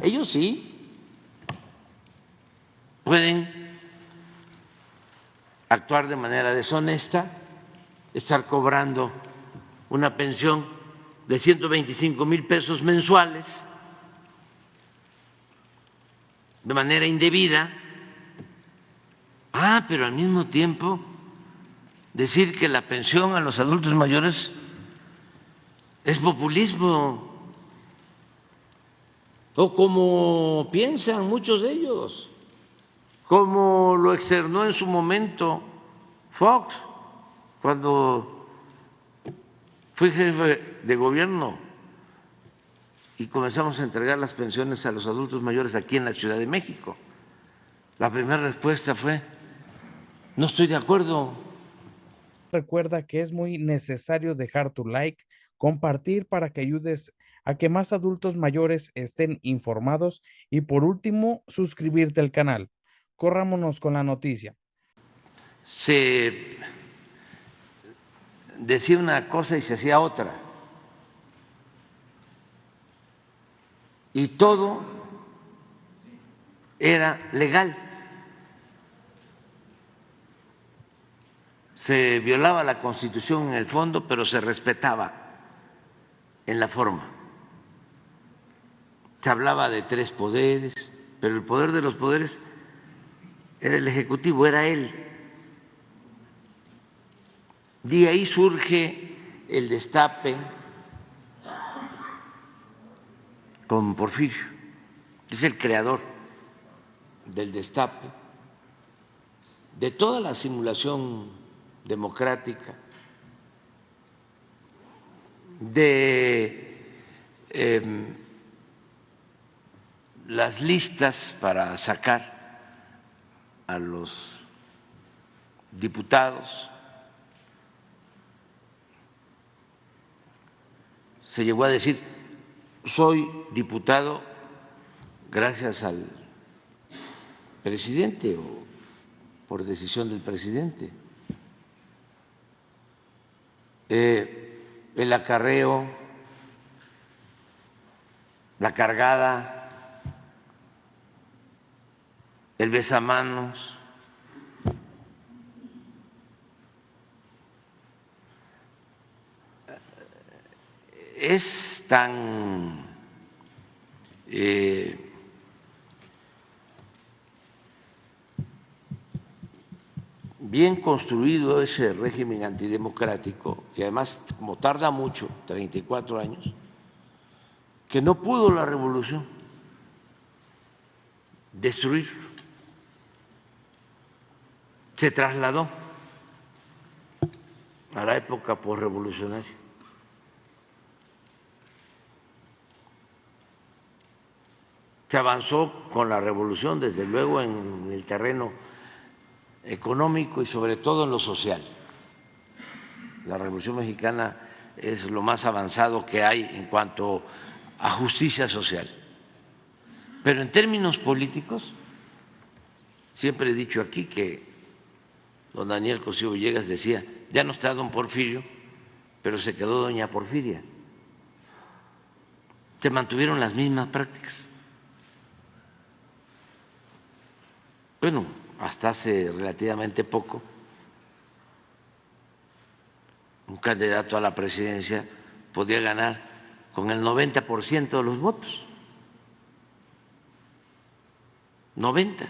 Ellos sí pueden actuar de manera deshonesta, estar cobrando una pensión de 125,000 pesos mensuales de manera indebida. Pero al mismo tiempo decir que la pensión a los adultos mayores es populismo, o como piensan muchos de ellos, como lo externó en su momento Fox cuando fui jefe de gobierno y comenzamos a entregar las pensiones a los adultos mayores aquí en la Ciudad de México. La primera respuesta fue: no estoy de acuerdo. Recuerda que es muy necesario dejar tu like, compartir para que ayudes a que más adultos mayores estén informados y por último, suscribirte al canal. Corrámonos con la noticia. Se decía una cosa y se hacía otra, y todo era legal. Se violaba la Constitución en el fondo, pero se respetaba en la forma. Se hablaba de 3 poderes, pero el poder de los poderes era el Ejecutivo, era él. De ahí surge el destape con Porfirio, es el creador del destape, de toda la simulación democrática, de las listas para sacar a los diputados. Se llegó a decir: soy diputado gracias al presidente o por decisión del presidente. El acarreo, la cargada, el besamanos, es tan bien construido ese régimen antidemocrático, y además como tarda mucho, 34 años, que no pudo la revolución destruir, se trasladó a la época posrevolucionaria. Se avanzó con la revolución, desde luego, en el terreno económico y sobre todo en lo social. La Revolución Mexicana es lo más avanzado que hay en cuanto a justicia social. Pero en términos políticos, siempre he dicho aquí que don Daniel Cosío Villegas decía: ya no está don Porfirio, pero se quedó doña Porfiria. Se mantuvieron las mismas prácticas. Bueno, hasta hace relativamente poco, un candidato a la presidencia podía ganar con el 90% de los votos. 90.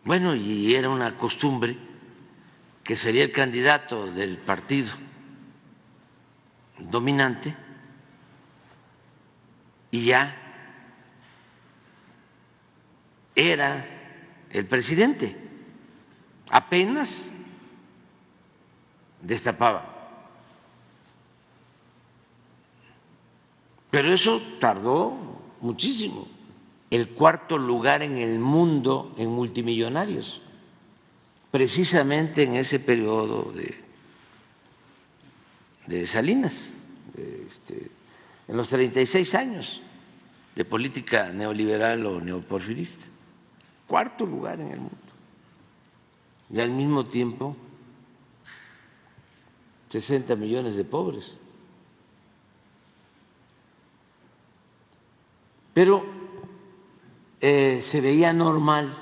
Bueno, y era una costumbre que sería el candidato del partido dominante y ya era el presidente. Apenas destapaba. Pero eso tardó muchísimo. El 4.º lugar en el mundo en multimillonarios, precisamente en ese periodo de Salinas, en los 36 años de política neoliberal o neoporfirista. 4.º lugar en el mundo. Y al mismo tiempo 60 millones de pobres. Pero se veía normal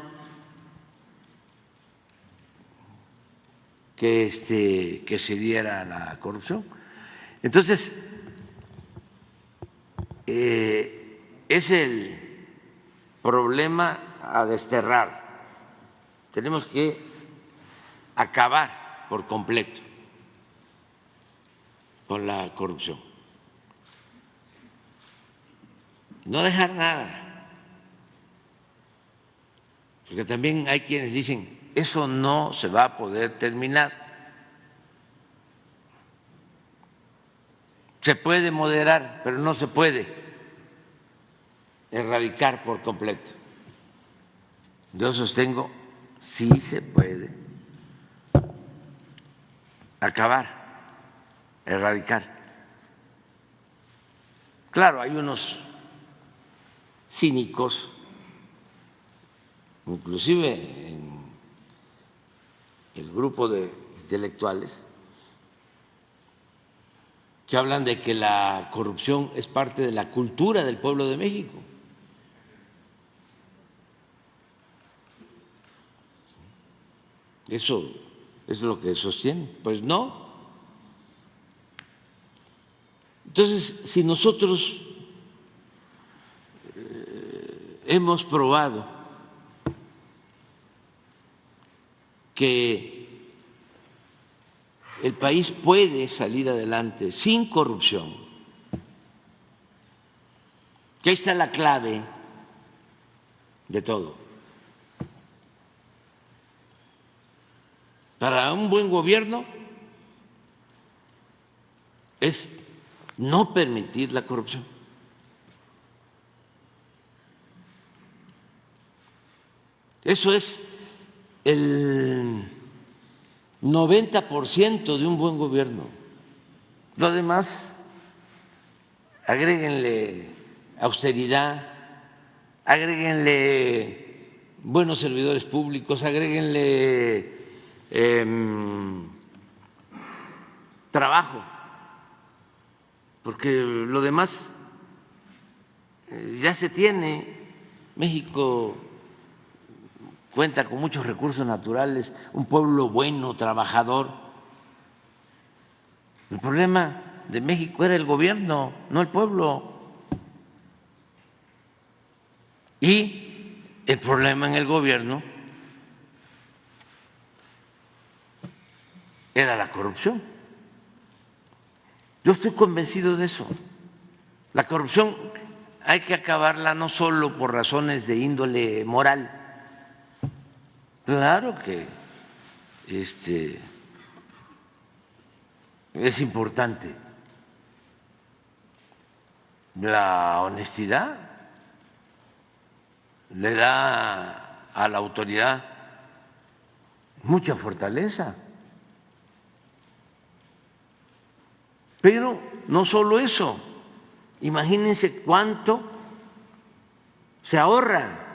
que se diera la corrupción. Entonces, es el problema a desterrar. Tenemos que acabar por completo con la corrupción. No dejar nada. Porque también hay quienes dicen, eso no se va a poder terminar. Se puede moderar, pero no se puede erradicar por completo. Yo sostengo, sí se puede acabar, erradicar. Claro, hay unos cínicos, inclusive en el grupo de intelectuales, que hablan de que la corrupción es parte de la cultura del pueblo de México. Eso es lo que sostienen. Pues no. Entonces, si nosotros hemos probado que el país puede salir adelante sin corrupción, que ahí está la clave de todo. Para un buen gobierno es no permitir la corrupción. Eso es el 90% de un buen gobierno. Lo demás, agréguenle austeridad, agréguenle buenos servidores públicos, agréguenle trabajo, porque lo demás ya se tiene. México cuenta con muchos recursos naturales, un pueblo bueno, trabajador. El problema de México era el gobierno, no el pueblo. Y el problema en el gobierno era la corrupción. Yo estoy convencido de eso. La corrupción hay que acabarla no solo por razones de índole moral. Claro que es importante la honestidad, le da a la autoridad mucha fortaleza. Pero no solo eso, imagínense cuánto se ahorra.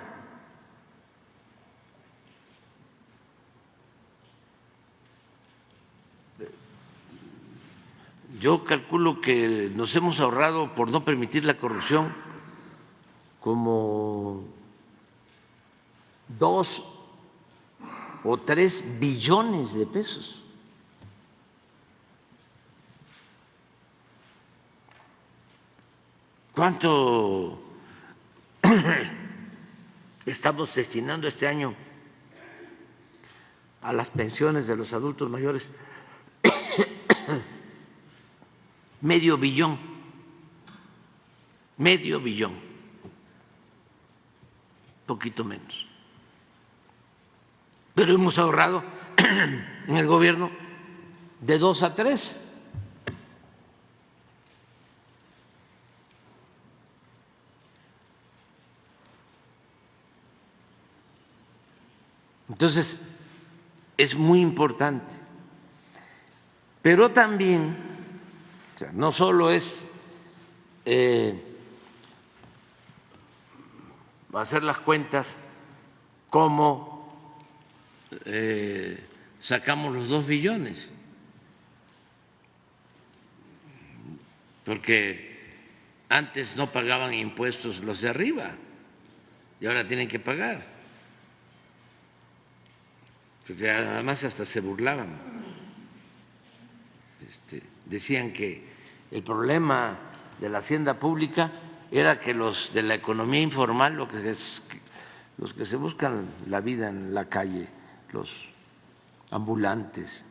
Yo calculo que nos hemos ahorrado, por no permitir la corrupción, como 2 o 3 billones de pesos. ¿Cuánto estamos destinando este año a las pensiones de los adultos mayores? Medio billón, poquito menos. Pero hemos ahorrado en el gobierno de 2 a 3. Entonces, es muy importante. Pero también, o sea, no solo es hacer las cuentas cómo sacamos los 2 billones, porque Antes no pagaban impuestos los de arriba y ahora tienen que pagar. Porque además hasta se burlaban. Decían que el problema de la hacienda pública era que los de la economía informal, los que se buscan la vida en la calle, los ambulantes,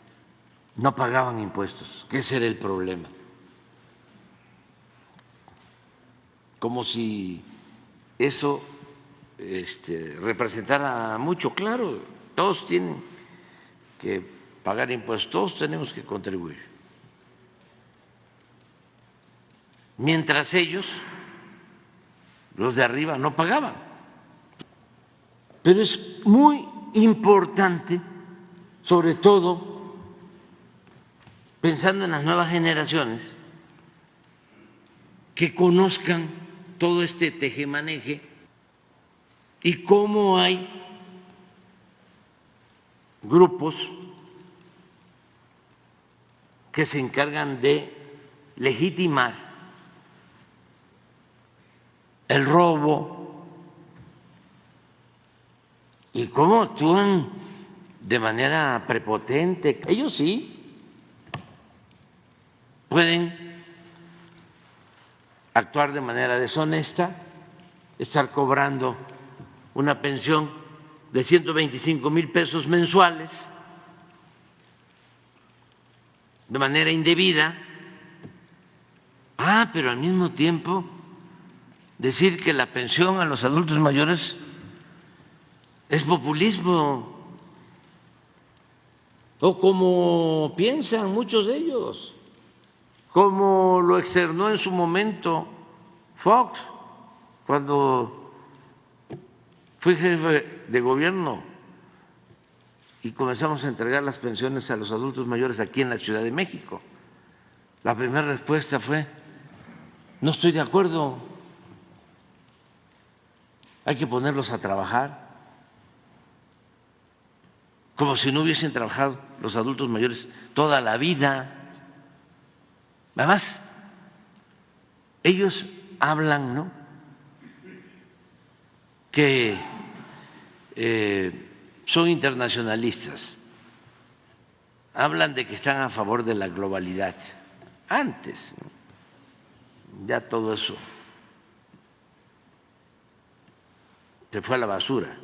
no pagaban impuestos, que ese era el problema. Como si eso representara mucho. Claro, todos tienen que pagar impuestos, todos tenemos que contribuir. Mientras ellos, los de arriba, no pagaban. Pero es muy importante, sobre todo pensando en las nuevas generaciones, que conozcan todo este tejemaneje y cómo hay grupos que se encargan de legitimar el robo y cómo actúan de manera prepotente. Ellos sí pueden actuar de manera deshonesta, estar cobrando una pensión de 125,000 pesos mensuales de manera indebida. Pero al mismo tiempo decir que la pensión a los adultos mayores es populismo, o como piensan muchos de ellos, como lo externó en su momento Fox cuando fui jefe de gobierno y comenzamos a entregar las pensiones a los adultos mayores aquí en la Ciudad de México. La primera respuesta fue: no estoy de acuerdo, hay que ponerlos a trabajar, como si no hubiesen trabajado los adultos mayores toda la vida. Además, ellos hablan, ¿no?, que son internacionalistas, hablan de que están a favor de la globalidad. Antes, ya todo eso se fue a la basura.